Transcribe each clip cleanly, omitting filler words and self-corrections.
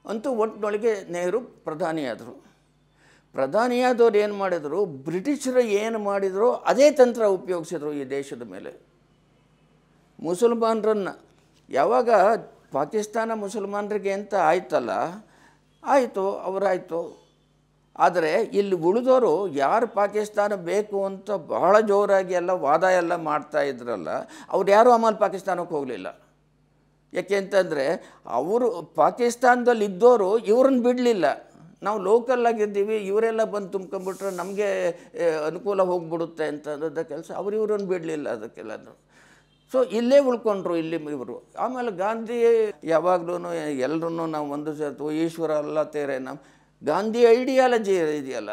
ಅಂತೂ ಒಟ್ಟಿನೊಳಗೆ ನೆಹರು ಪ್ರಧಾನಿಯಾದರು. ಪ್ರಧಾನಿಯಾದವ್ರು ಏನು ಮಾಡಿದರು, ಬ್ರಿಟಿಷರು ಏನು ಮಾಡಿದ್ರು ಅದೇ ತಂತ್ರ ಉಪಯೋಗಿಸಿದ್ರು ಈ ದೇಶದ ಮೇಲೆ. ಮುಸಲ್ಮಾನರನ್ನು ಯಾವಾಗ ಪಾಕಿಸ್ತಾನ ಮುಸಲ್ಮಾನರಿಗೆ ಅಂತ ಆಯ್ತಲ್ಲ, ಆಯಿತು, ಅವರಾಯಿತು. ಆದರೆ ಇಲ್ಲಿ ಉಳಿದವರು ಯಾರು ಪಾಕಿಸ್ತಾನ ಬೇಕು ಅಂತ ಬಹಳ ಜೋರಾಗಿ ಎಲ್ಲ ವಾದ ಎಲ್ಲ ಮಾಡ್ತಾ ಇದ್ರಲ್ಲ, ಅವ್ರು ಯಾರೂ ಆಮೇಲೆ ಪಾಕಿಸ್ತಾನಕ್ಕೆ ಹೋಗಲಿಲ್ಲ. ಯಾಕೆ ಅಂತಂದರೆ ಅವರು ಪಾಕಿಸ್ತಾನದಲ್ಲಿ ಇದ್ದವರು ಇವ್ರನ್ನ ಬಿಡಲಿಲ್ಲ. ನಾವು ಲೋಕಲ್ಲಾಗಿದ್ದೀವಿ, ಇವರೆಲ್ಲ ಬಂದು ತುಂಬ್ಕೊಂಡ್ಬಿಟ್ರೆ ನಮಗೆ ಅನುಕೂಲ ಹೋಗ್ಬಿಡುತ್ತೆ ಅಂತಂದ ಕೆಲಸ ಅವ್ರು ಇವ್ರನ್ನ ಬಿಡಲಿಲ್ಲ ಅದಕ್ಕೆಲ್ಲನೂ. ಸೊ ಇಲ್ಲೇ ಉಳ್ಕೊಂಡ್ರು ಇಲ್ಲಿ ಇವರು. ಆಮೇಲೆ ಗಾಂಧಿ ಯಾವಾಗಲೂ ಎಲ್ಲರೂ ನಾವು ಒಂದು ಸತ್ತು ಈಶ್ವರ ಅಲ್ಲ ತೇರೆ ನಮ್ಮ ಗಾಂಧಿ ಐಡಿಯಾಲಜಿ ಇದೆಯಲ್ಲ,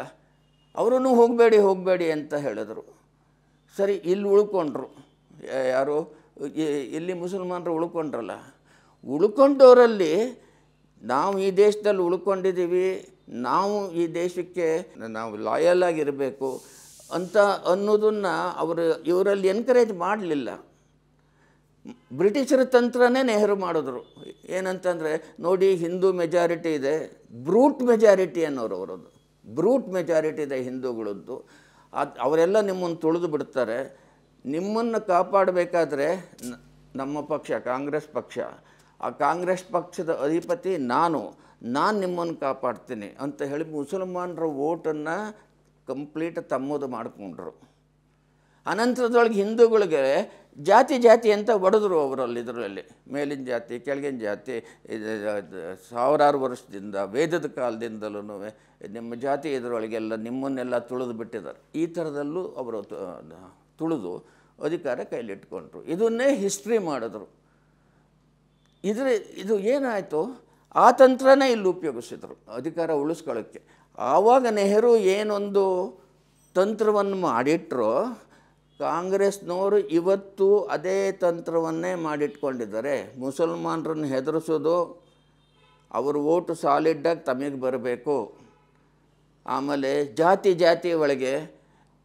ಅವರೂ ಹೋಗಬೇಡಿ ಅಂತ ಹೇಳಿದ್ರು. ಸರಿ, ಇಲ್ಲಿ ಉಳ್ಕೊಂಡ್ರು ಯಾರು, ಇಲ್ಲಿ ಮುಸಲ್ಮಾನರು ಉಳ್ಕೊಂಡ್ರಲ್ಲ. ಉಳ್ಕೊಂಡವರಲ್ಲಿ ನಾವು ಈ ದೇಶದಲ್ಲಿ ಉಳ್ಕೊಂಡಿದ್ದೀವಿ, ನಾವು ಈ ದೇಶಕ್ಕೆ ನಾವು ಲಾಯಲ್ ಆಗಿರಬೇಕು ಅಂತ ಅನ್ನೋದನ್ನು ಇವರಲ್ಲಿ ಎನ್ಕರೇಜ್ ಮಾಡಲಿಲ್ಲ. ಬ್ರಿಟಿಷರ ತಂತ್ರನೇ ನೆಹರು ಮಾಡಿದ್ರು. ಏನಂತಂದರೆ ನೋಡಿ, ಹಿಂದೂ ಮೆಜಾರಿಟಿ ಇದೆ, ಬ್ರೂಟ್ ಮೆಜಾರಿಟಿ ಅನ್ನೋರು ಅವರದ್ದು, ಬ್ರೂಟ್ ಮೆಜಾರಿಟಿ ಇದೆ ಹಿಂದೂಗಳದ್ದು. ಅವರೆಲ್ಲ ನಿಮ್ಮನ್ನು ತುಳಿದು ಬಿಡ್ತಾರೆ. ನಿಮ್ಮನ್ನು ಕಾಪಾಡಬೇಕಾದ್ರೆ ನಮ್ಮ ಪಕ್ಷ ಕಾಂಗ್ರೆಸ್ ಪಕ್ಷ, ಆ ಕಾಂಗ್ರೆಸ್ ಪಕ್ಷದ ಅಧಿಪತಿ ನಾನು ನಿಮ್ಮನ್ನು ಕಾಪಾಡ್ತೀನಿ ಅಂತ ಹೇಳಿ ಮುಸಲ್ಮಾನರ ವೋಟನ್ನು ಕಂಪ್ಲೀಟ್ ತಮ್ಮದು ಮಾಡಿಕೊಂಡ್ರು. ಅನಂತರದೊಳಗೆ ಹಿಂದೂಗಳಿಗೆ ಜಾತಿ ಅಂತ ಒಡೆದ್ರು ಅವರಲ್ಲಿ. ಇದರಲ್ಲಿ ಮೇಲಿನ ಜಾತಿ ಕೆಳಗಿನ ಜಾತಿ, ಸಾವಿರಾರು ವರ್ಷದಿಂದ ವೇದದ ಕಾಲದಿಂದಲೂ ನಿಮ್ಮ ಜಾತಿ ಇದರೊಳಗೆಲ್ಲ ನಿಮ್ಮನ್ನೆಲ್ಲ ತುಳಿದು ಬಿಟ್ಟಿದ್ದಾರೆ. ಈ ಥರದಲ್ಲೂ ಅವರು ತುಳಿದು ಅಧಿಕಾರ ಕೈಲಿಟ್ಕೊಂಡ್ರು. ಇದನ್ನೇ ಹಿಸ್ಟ್ರಿ ಮಾಡಿದ್ರು. ಇದು ಏನಾಯಿತು, ಆ ತಂತ್ರನೇ ಇಲ್ಲಿ ಉಪಯೋಗಿಸಿದ್ರು ಅಧಿಕಾರ ಉಳಿಸ್ಕೊಳ್ಳೋಕ್ಕೆ. ಆವಾಗ ನೆಹರು ಏನೊಂದು ತಂತ್ರವನ್ನು ಮಾಡಿಟ್ರೋ, ಕಾಂಗ್ರೆಸ್ನವರು ಇವತ್ತು ಅದೇ ತಂತ್ರವನ್ನೇ ಮಾಡಿಟ್ಕೊಂಡಿದ್ದಾರೆ. ಮುಸಲ್ಮಾನರನ್ನು ಹೆದರಿಸೋದು, ಅವ್ರ ಓಟು ಸಾಲಿಡ್ಡಾಗಿ ತಮಗೆ ಬರಬೇಕು, ಆಮೇಲೆ ಜಾತಿ ಒಳಗೆ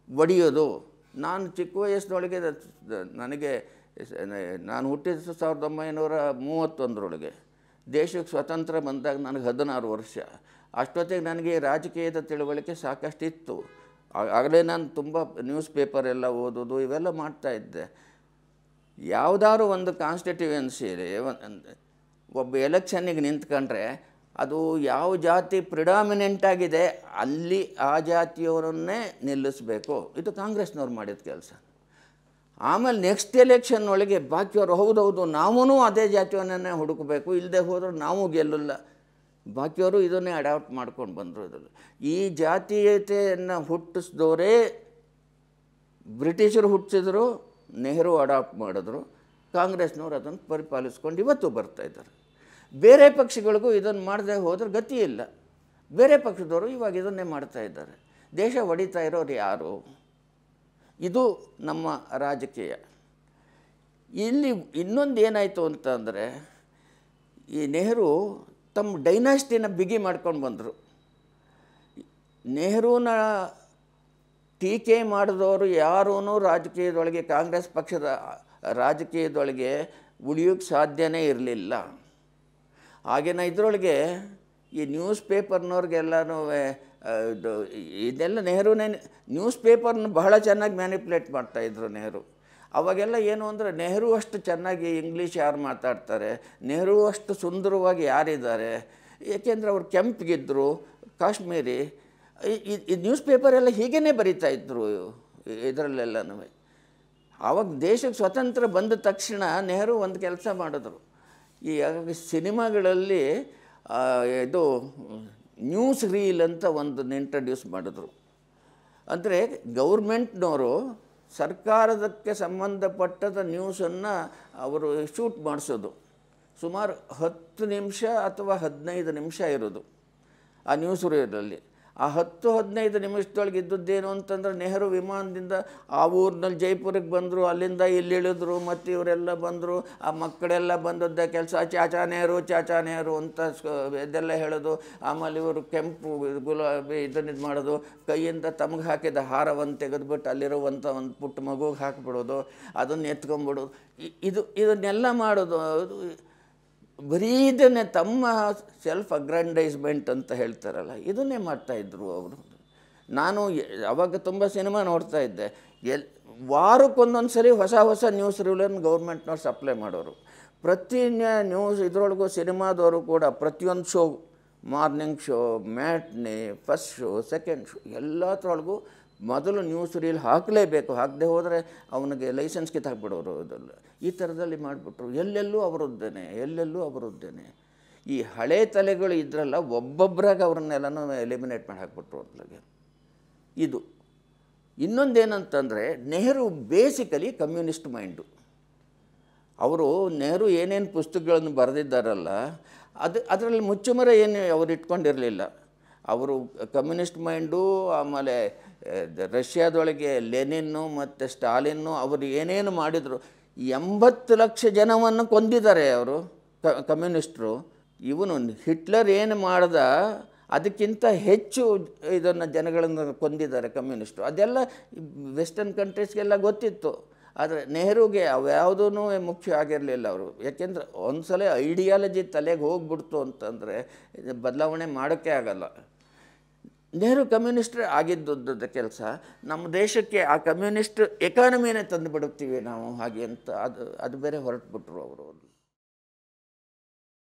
ಒಡೆಯೋದು. ನಾನು ಚಿಕ್ಕ ವಯಸ್ಸಿನೊಳಗೆ ನಾನು ಹುಟ್ಟಿದ 1931 ದೇಶಕ್ಕೆ ಸ್ವತಂತ್ರ ಬಂದಾಗ ನನಗೆ 16 ವರ್ಷ. ಅಷ್ಟೊತ್ತಿಗೆ ನನಗೆ ರಾಜಕೀಯದ ತಿಳುವಳಿಕೆ ಸಾಕಷ್ಟಿತ್ತು. ಆಗಲೇ ನಾನು ತುಂಬ ನ್ಯೂಸ್ ಪೇಪರ್ ಎಲ್ಲ ಓದೋದು ಇವೆಲ್ಲ ಮಾಡ್ತಾಯಿದ್ದೆ. ಯಾವುದಾದ್ರು ಒಂದು ಕಾನ್ಸ್ಟಿಟ್ಯೂಯೆನ್ಸಿಯಲ್ಲಿ ಒಬ್ಬ ಎಲೆಕ್ಷನ್ನಿಗೆ ನಿಂತ್ಕೊಂಡ್ರೆ ಅದು ಯಾವ ಜಾತಿ ಪ್ರಿಡಾಮಿನೆಂಟ್ ಆಗಿದೆ ಅಲ್ಲಿ ಆ ಜಾತಿಯವರನ್ನೇ ನಿಲ್ಲಿಸಬೇಕು. ಇದು ಕಾಂಗ್ರೆಸ್ನವ್ರು ಮಾಡಿದ ಕೆಲಸ. ಆಮೇಲೆ ನೆಕ್ಸ್ಟ್ ಎಲೆಕ್ಷನ್ ಒಳಗೆ ಬಾಕಿಯವರು ಹೌದೌದು ನಾವೂ ಅದೇ ಜಾತಿಯವನ್ನೇ ಹುಡುಕಬೇಕು, ಇಲ್ಲದೆ ಹೋದ್ರೆ ನಾವು ಗೆಲ್ಲಲ್ಲ. ಬಾಕಿಯವರು ಇದನ್ನೇ ಅಡಾಪ್ಟ್ ಮಾಡ್ಕೊಂಡು ಬಂದರು. ಇದರಲ್ಲಿ ಈ ಜಾತೀಯತೆಯನ್ನು ಹುಟ್ಟಿಸಿದವರೇ ಬ್ರಿಟಿಷರು ಹುಟ್ಟಿಸಿದ್ರು, ನೆಹರು ಅಡಾಪ್ಟ್ ಮಾಡಿದ್ರು, ಕಾಂಗ್ರೆಸ್ನವ್ರು ಅದನ್ನು ಪರಿಪಾಲಿಸ್ಕೊಂಡು ಇವತ್ತು ಬರ್ತಾಯಿದ್ದಾರೆ. ಬೇರೆ ಪಕ್ಷಗಳಿಗೂ ಇದನ್ನು ಮಾಡದೆ ಹೋದ್ರೆ ಗತಿ ಇಲ್ಲ. ಬೇರೆ ಪಕ್ಷದವರು ಇವಾಗ ಇದನ್ನೇ ಮಾಡ್ತಾಯಿದ್ದಾರೆ. ದೇಶ ಹೊಡಿತಾ ಇರೋರು ಯಾರು? ಇದು ನಮ್ಮ ರಾಜಕೀಯ. ಇಲ್ಲಿ ಇನ್ನೊಂದು ಏನಾಯಿತು ಅಂತಂದರೆ, ಈ ನೆಹರು ತಮ್ಮ ಡೈನಾಸ್ಟಿನ ಬಿಗಿ ಮಾಡ್ಕೊಂಡು ಬಂದರು. ನೆಹರೂನ ಟೀಕೆ ಮಾಡಿದವರು ಯಾರೂ ರಾಜಕೀಯದೊಳಗೆ, ಕಾಂಗ್ರೆಸ್ ಪಕ್ಷದ ರಾಜಕೀಯದೊಳಗೆ ಉಳಿಯೋಕ್ಕೆ ಸಾಧ್ಯನೇ ಇರಲಿಲ್ಲ. ಆಗಿನ ಇದರೊಳಗೆ ಈ ನ್ಯೂಸ್ ಪೇಪರ್ನವ್ರಿಗೆಲ್ಲನೂ ಇದೆಲ್ಲ ನೆಹರೂನೇ ನ್ಯೂಸ್ ಪೇಪರ್ನ ಬಹಳ ಚೆನ್ನಾಗಿ ಮ್ಯಾನಿಪ್ಯುಲೇಟ್ ಮಾಡ್ತಾಯಿದ್ರು ನೆಹರು. ಅವಾಗೆಲ್ಲ ಏನು ಅಂದರೆ, ನೆಹರು ಅಷ್ಟು ಚೆನ್ನಾಗಿ ಇಂಗ್ಲೀಷ್ ಯಾರು ಮಾತಾಡ್ತಾರೆ, ನೆಹರು ಅಷ್ಟು ಸುಂದರವಾಗಿ ಯಾರಿದ್ದಾರೆ, ಏಕೆಂದರೆ ಅವ್ರು ಕೆಂಪಗಿದ್ದರು, ಕಾಶ್ಮೀರಿ. ಈ ನ್ಯೂಸ್ ಪೇಪರೆಲ್ಲ ಹೀಗೇ ಬರೀತಾಯಿದ್ರು ಇದರಲ್ಲೆಲ್ಲನೂ. ಆವಾಗ ದೇಶಕ್ಕೆ ಸ್ವತಂತ್ರ ಬಂದ ತಕ್ಷಣ ನೆಹರು ಒಂದು ಕೆಲಸ ಮಾಡಿದ್ರು. ಈ ಸಿನಿಮಾಗಳಲ್ಲಿ ಇದು ನ್ಯೂಸ್ ರೀಲ್ ಅಂತ ಒಂದನ್ನು ಇಂಟ್ರಡ್ಯೂಸ್ ಮಾಡಿದ್ರು. ಅಂದರೆ ಗೌರ್ಮೆಂಟ್ನವರು ಸರ್ಕಾರದಕ್ಕೆ ಸಂಬಂಧಪಟ್ಟದ ನ್ಯೂಸನ್ನು ಅವರು ಶೂಟ್ ಮಾಡಿಸೋದು. ಸುಮಾರು 10 ನಿಮಿಷ ಅಥವಾ 15 ನಿಮಿಷ ಇರೋದು ಆ ನ್ಯೂಸ್ ರೀಲಲ್ಲಿ. ಆ 10-15 ನಿಮಿಷದೊಳಗೆ ಇದ್ದದ್ದೇನು ಅಂತಂದರೆ, ನೆಹರು ವಿಮಾನದಿಂದ ಆ ಊರಿನಲ್ಲಿ ಜೈಪುರಕ್ಕೆ ಬಂದರು, ಅಲ್ಲಿಂದ ಇಲ್ಲಿ ಇಳಿದ್ರು, ಮತ್ತು ಇವರೆಲ್ಲ ಬಂದರು, ಆ ಮಕ್ಕಳೆಲ್ಲ ಬಂದದ್ದ ಕೆಲಸ ಚಾಚಾ ನೆಹರು ಅಂತ ಇದೆಲ್ಲ ಹೇಳೋದು. ಆಮೇಲೆ ಇವರು ಕೆಂಪು ಗುಲಾಬಿ ಇದನ್ನು ಮಾಡೋದು, ಕೈಯಿಂದ ತಮಗೆ ಹಾಕಿದ ಹಾರವನ್ನು ತೆಗೆದುಬಿಟ್ಟು ಅಲ್ಲಿರುವಂಥ ಒಂದು ಪುಟ್ಟ ಮಗುಗೆ ಹಾಕಿಬಿಡೋದು, ಅದನ್ನು ಎತ್ಕೊಂಬಿಡೋದು. ಇದನ್ನೆಲ್ಲ ಮಾಡೋದು. ಬರೀ ಇದನ್ನೇ ತಮ್ಮ ಸೆಲ್ಫ್ ಅಗ್ರ್ಯಾಂಡೈಸ್ಮೆಂಟ್ ಅಂತ ಹೇಳ್ತಾರಲ್ಲ, ಇದನ್ನೇ ಮಾಡ್ತಾಯಿದ್ರು ಅವರು. ನಾನು ಅವಾಗ ತುಂಬ ಸಿನಿಮಾ ನೋಡ್ತಾ ಇದ್ದೆ. ವಾರಕ್ಕೊಂದೊಂದು ಸರಿ ಹೊಸ ನ್ಯೂಸ್ ರೀಲನ್ನು ಗೌರ್ಮೆಂಟ್ನವ್ರು ಸಪ್ಲೈ ಮಾಡೋರು. ಪ್ರತಿ ನ್ಯೂಸ್ ಇದರೊಳಗೂ ಸಿನಿಮಾದವರು ಕೂಡ ಪ್ರತಿಯೊಂದು show, morning show, matinee, first show, second show, ಎಲ್ಲತ್ರೊಳಗೂ ಮೊದಲು ನ್ಯೂಸ್ ರೀಲ್ ಹಾಕಲೇಬೇಕು. ಹಾಕದೆ ಹೋದರೆ ಅವನಿಗೆ ಲೈಸೆನ್ಸ್ ಕಿತ್ತಾಕ್ಬಿಡೋರು. ಅದೆಲ್ಲ ಈ ಥರದಲ್ಲಿ ಮಾಡಿಬಿಟ್ರು. ಎಲ್ಲೆಲ್ಲೂ ಅವರದ್ದೇನೆ. ಈ ಹಳೆ ತಲೆಗಳು ಇದ್ರಲ್ಲ, ಒಬ್ಬೊಬ್ಬರಾಗ ಅವ್ರನ್ನೆಲ್ಲನೂ ಎಲಿಮಿನೇಟ್ ಮಾಡಿ ಹಾಕ್ಬಿಟ್ರು ಅದ್ರಾಗೆ. ಇದು ಇನ್ನೊಂದೇನಂತಂದರೆ, ನೆಹರು ಬೇಸಿಕಲಿ ಕಮ್ಯುನಿಸ್ಟ್ ಮೈಂಡು. ಅವರು ನೆಹರು ಏನೇನು ಪುಸ್ತಕಗಳನ್ನು ಬರೆದಿದ್ದಾರಲ್ಲ, ಅದರಲ್ಲಿ ಮುಚ್ಚುಮರೆ ಏನು ಅವರು ಇಟ್ಕೊಂಡಿರಲಿಲ್ಲ. ಅವರು ಕಮ್ಯುನಿಸ್ಟ್ ಮೈಂಡು, ಆಮೇಲೆ ರಷ್ಯಾದೊಳಗೆ ಲೆನಿನ್ನು ಮತ್ತು ಸ್ಟಾಲಿನ್ನು ಅವರು ಏನೇನು ಮಾಡಿದರು. 80 ಲಕ್ಷ ಜನವನ್ನು ಕೊಂದಿದ್ದಾರೆ ಅವರು ಕಮ್ಯುನಿಸ್ಟರು. ಇವನು ಹಿಟ್ಲರ್ ಏನು ಮಾಡ್ದ ಅದಕ್ಕಿಂತ ಹೆಚ್ಚು ಇದನ್ನು ಜನಗಳನ್ನು ಕೊಂದಿದ್ದಾರೆ ಕಮ್ಯುನಿಸ್ಟರು. ಅದೆಲ್ಲ ವೆಸ್ಟರ್ನ್ ಕಂಟ್ರೀಸ್ಗೆಲ್ಲ ಗೊತ್ತಿತ್ತು. ಆದರೆ ನೆಹರುಗೆ ಅವ್ಯಾವುದೂ ಮುಖ್ಯ ಆಗಿರಲಿಲ್ಲ ಅವರು. ಯಾಕೆಂದರೆ ಒಂದು ಸಲ ಐಡಿಯಾಲಜಿ ತಲೆಗೆ ಹೋಗ್ಬಿಡ್ತು ಅಂತಂದರೆ ಬದಲಾವಣೆ ಮಾಡೋಕ್ಕೆ ಆಗಲ್ಲ. ನೆಹರು ಕಮ್ಯುನಿಸ್ಟ್ ಆಗಿದ್ದದ್ದು ಕೆಲಸ. ನಮ್ಮ ದೇಶಕ್ಕೆ ಆ ಕಮ್ಯುನಿಸ್ಟ್ ಎಕಾನಮಿನೇ ತಂದು ಬಿಡುತ್ತೀವಿ ನಾವು ಹಾಗೆ ಅಂತ ಅದು ಬೇರೆ ಹೊರಟುಬಿಟ್ರು ಅವರು.